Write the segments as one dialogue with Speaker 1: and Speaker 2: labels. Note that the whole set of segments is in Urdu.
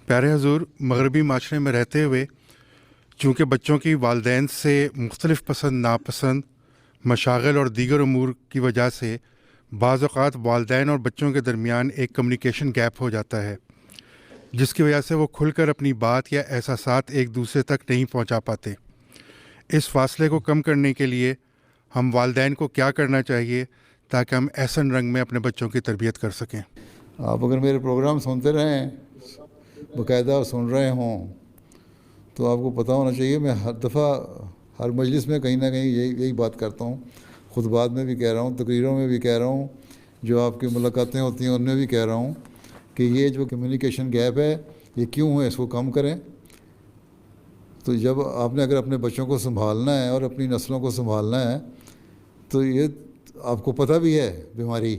Speaker 1: پیارے حضور، مغربی معاشرے میں رہتے ہوئے چونکہ بچوں کی والدین سے مختلف پسند ناپسند، مشاغل اور دیگر امور کی وجہ سے بعض اوقات والدین اور بچوں کے درمیان ایک کمیونیکیشن گیپ ہو جاتا ہے، جس کی وجہ سے وہ کھل کر اپنی بات یا احساسات ایک دوسرے تک نہیں پہنچا پاتے۔ اس فاصلے کو کم کرنے کے لیے ہم والدین کو کیا کرنا چاہیے تاکہ ہم احسن رنگ میں اپنے بچوں کی تربیت کر سکیں؟
Speaker 2: آپ اگر میرے پروگرام سنتے رہیں، باقاعدہ سن رہے ہوں، تو آپ کو پتہ ہونا چاہیے میں ہر دفعہ ہر مجلس میں کہیں نہ کہیں یہی بات کرتا ہوں، خطبات میں بھی کہہ رہا ہوں، تقریروں میں بھی کہہ رہا ہوں، جو آپ کی ملاقاتیں ہوتی ہیں ان میں بھی کہہ رہا ہوں کہ یہ جو کمیونیکیشن گیپ ہے یہ کیوں ہے، اس کو کم کریں۔ تو جب آپ نے اگر اپنے بچوں کو سنبھالنا ہے اور اپنی نسلوں کو سنبھالنا ہے تو یہ آپ کو پتہ بھی ہے بیماری،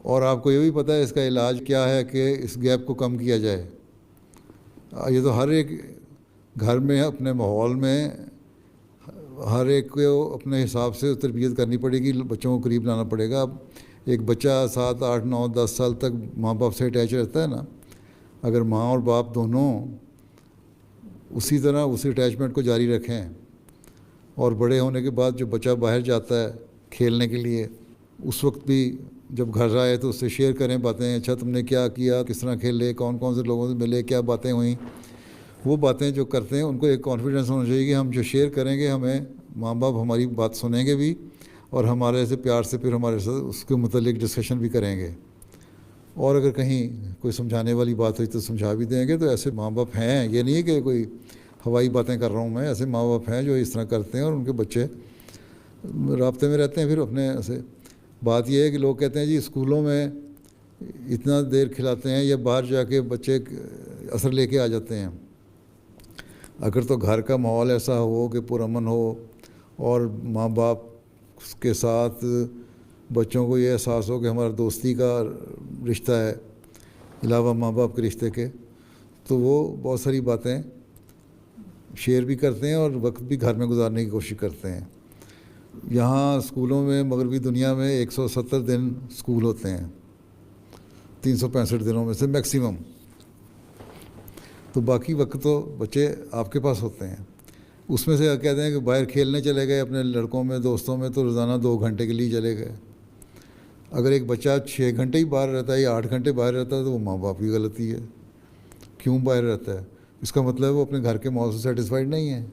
Speaker 2: اور آپ کو یہ بھی پتہ ہے اس کا علاج کیا ہے کہ اس گیپ کو کم کیا جائے۔ یہ تو ہر ایک گھر میں اپنے ماحول میں ہر ایک کو اپنے حساب سے تربیت کرنی پڑے گی، بچوں کو قریب لانا پڑے گا۔ اب ایک بچہ 7، 8، 9، 10 سال تک ماں باپ سے اٹیچ رہتا ہے نا، اگر ماں اور باپ دونوں اسی طرح اسی اٹیچمنٹ کو جاری رکھیں، اور بڑے ہونے کے بعد جو بچہ باہر جاتا ہے کھیلنے کے لیے، اس وقت بھی جب گھر آئے تو اس سے شیئر کریں باتیں، اچھا تم نے کیا کیا، کس طرح کھیلے، کون کون سے لوگوں سے ملے، کیا باتیں ہوئیں۔ وہ باتیں جو کرتے ہیں ان کو ایک کانفیڈنس ہونا چاہیے کہ ہم جو شیئر کریں گے ہمیں ماں باپ ہماری بات سنیں گے بھی، اور ہمارے سے پیار سے پھر ہمارے ساتھ اس کے متعلق ڈسکشن بھی کریں گے، اور اگر کہیں کوئی سمجھانے والی بات ہوئی تو سمجھا بھی دیں گے۔ تو ایسے ماں باپ ہیں، یہ نہیں ہے کہ کوئی ہوائی باتیں کر رہا ہوں میں، ایسے ماں باپ ہیں جو اس طرح کرتے ہیں اور ان کے بچے رابطے میں رہتے ہیں۔ پھر اپنے سے بات یہ ہے کہ لوگ کہتے ہیں جی اسکولوں میں اتنا دیر کھلاتے ہیں یا باہر جا کے بچے اثر لے کے آ جاتے ہیں۔ اگر تو گھر کا ماحول ایسا ہو کہ پرامن ہو اور ماں باپ کے ساتھ بچوں کو یہ احساس ہو کہ ہمارا دوستی کا رشتہ ہے علاوہ ماں باپ کے رشتے کے، تو وہ بہت ساری باتیں شیئر بھی کرتے ہیں اور وقت بھی گھر میں گزارنے کی کوشش کرتے ہیں۔ یہاں اسکولوں میں مغربی دنیا میں 170 دن اسکول ہوتے ہیں 365 دنوں میں سے میکسیمم، تو باقی وقت تو بچے آپ کے پاس ہوتے ہیں۔ اس میں سے کہتے ہیں کہ باہر کھیلنے چلے گئے اپنے لڑکوں میں دوستوں میں، تو روزانہ 2 گھنٹے کے لیے چلے گئے۔ اگر ایک بچہ 6 گھنٹے ہی باہر رہتا ہے یا 8 گھنٹے باہر رہتا ہے تو وہ ماں باپ کی غلطی ہے۔ کیوں باہر رہتا ہے؟ اس کا مطلب ہے وہ اپنے گھر کے ماحول سے سیٹسفائڈ نہیں ہے۔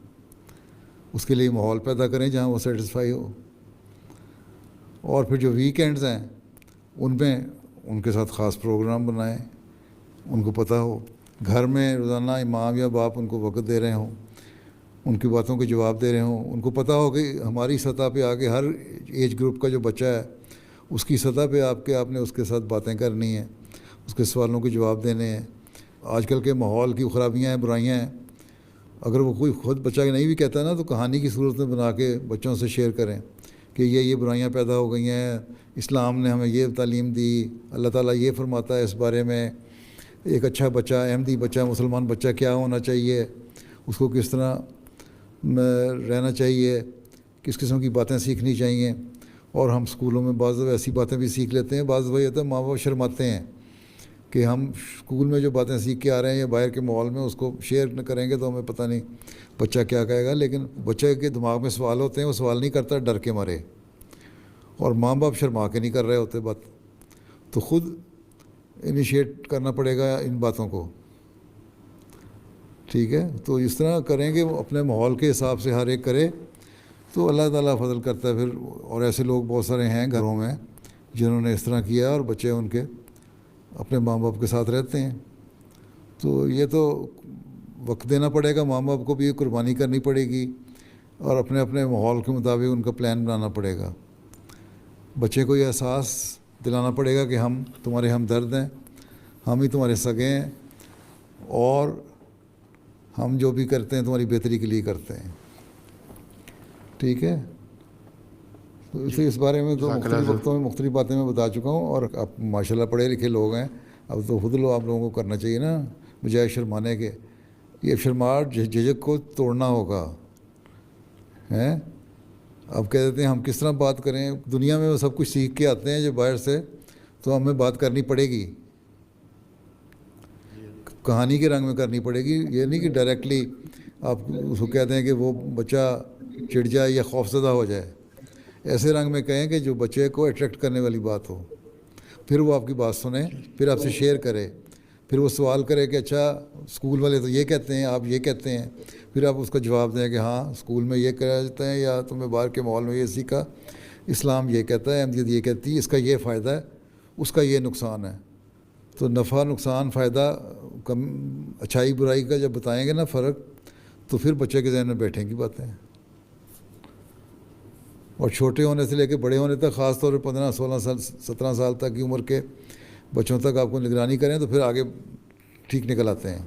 Speaker 2: اس کے لیے ماحول پیدا کریں جہاں وہ سیٹسفائی ہو، اور پھر جو ویکینڈز ہیں ان میں ان کے ساتھ خاص پروگرام بنائیں، ان کو پتہ ہو گھر میں روزانہ امام یا باپ ان کو وقت دے رہے ہوں، ان کی باتوں کے جواب دے رہے ہوں، ان کو پتہ ہو کہ ہماری سطح پہ آ کے ہر ایج گروپ کا جو بچہ ہے اس کی سطح پہ آپ نے اس کے ساتھ باتیں کرنی ہیں، اس کے سوالوں کے جواب دینے ہیں۔ آج کل کے ماحول کی خرابیاں ہیں، برائیاں ہیں، اگر وہ کوئی خود بچہ نہیں بھی کہتا نا تو کہانی کی صورت میں بنا کے بچوں سے شیئر کریں کہ یہ برائیاں پیدا ہو گئی ہیں، اسلام نے ہمیں یہ تعلیم دی، اللہ تعالیٰ یہ فرماتا ہے اس بارے میں، ایک اچھا بچہ، احمدی بچہ، مسلمان بچہ کیا ہونا چاہیے، اس کو کس طرح رہنا چاہیے، کس قسم کی باتیں سیکھنی چاہیے۔ اور ہم اسکولوں میں بعض ایسی باتیں بھی سیکھ لیتے ہیں، بعض وہی ہوتا ہے ماں باپ شرماتے ہیں کہ ہم اسکول میں جو باتیں سیکھ کے آ رہے ہیں یا باہر کے ماحول میں اس کو شیئر نہ کریں گے تو ہمیں پتہ نہیں بچہ کیا کہے گا۔ لیکن بچے کے دماغ میں سوال ہوتے ہیں، وہ سوال نہیں کرتا ڈر کے مارے، اور ماں باپ شرما کے نہیں کر رہے ہوتے بات، تو خود انیشیٹ کرنا پڑے گا ان باتوں کو، ٹھیک ہے؟ تو اس طرح کریں گے اپنے ماحول کے حساب سے ہر ایک کرے تو اللہ تعالیٰ فضل کرتا ہے پھر۔ اور ایسے لوگ بہت سارے ہیں گھروں میں جنہوں نے اس طرح کیا اور بچے ان کے اپنے ماں باپ کے ساتھ رہتے ہیں۔ تو یہ تو وقت دینا پڑے گا، ماں باپ کو بھی قربانی کرنی پڑے گی، اور اپنے اپنے ماحول کے مطابق ان کا پلان بنانا پڑے گا۔ بچے کو یہ احساس دلانا پڑے گا کہ ہم تمہارے ہمدرد ہیں، ہم ہی تمہارے سگے ہیں، اور ہم جو بھی کرتے ہیں تمہاری بہتری کے لیے کرتے ہیں، ٹھیک ہے؟ تو اس بارے میں تو مختلف وقتوں میں مختلف باتیں میں بتا چکا ہوں، اور آپ ماشاءاللہ پڑھے لکھے لوگ ہیں، اب تو خود آپ لوگوں کو کرنا چاہیے نا بجائے شرمانے کے۔ یہ شرماہٹ جھجک کو توڑنا ہوگا، ہیں؟ اب کہہ دیتے ہیں ہم کس طرح بات کریں، دنیا میں وہ سب کچھ سیکھ کے آتے ہیں جو باہر سے، تو ہمیں بات کرنی پڑے گی۔ کہانی کے رنگ میں کرنی پڑے گی. یہ نہیں کہ ڈائریکٹلی آپ اس کو کہتے ہیں کہ وہ بچہ چڑ جائے یا خوفزدہ ہو جائے. ایسے رنگ میں کہیں کہ جو بچے کو اٹریکٹ کرنے والی بات ہو. پھر وہ آپ کی بات سنیں, پھر آپ سے شیئر کرے, پھر وہ سوال کرے کہ اچھا اسکول والے تو یہ کہتے ہیں, آپ یہ کہتے ہیں. پھر آپ اس کا جواب دیں کہ ہاں اسکول میں یہ کہا جاتا ہے یا تمہیں باہر کے ماحول میں یہ سیکھا, اسلام یہ کہتا ہے, احمدیت یہ کہتی ہے, اس کا یہ فائدہ ہے, اس کا یہ نقصان ہے. تو نفع نقصان فائدہ کم اچھائی برائی کا جب بتائیں گے نا فرق, تو پھر بچے کے ذہن میں بیٹھیں گی باتیں. اور چھوٹے ہونے سے لے کے بڑے ہونے تک, خاص طور پہ 15 16 سال 17 سال تک کی عمر کے بچوں تک آپ کو نگرانی کریں تو پھر آگے ٹھیک نکل آتے ہیں.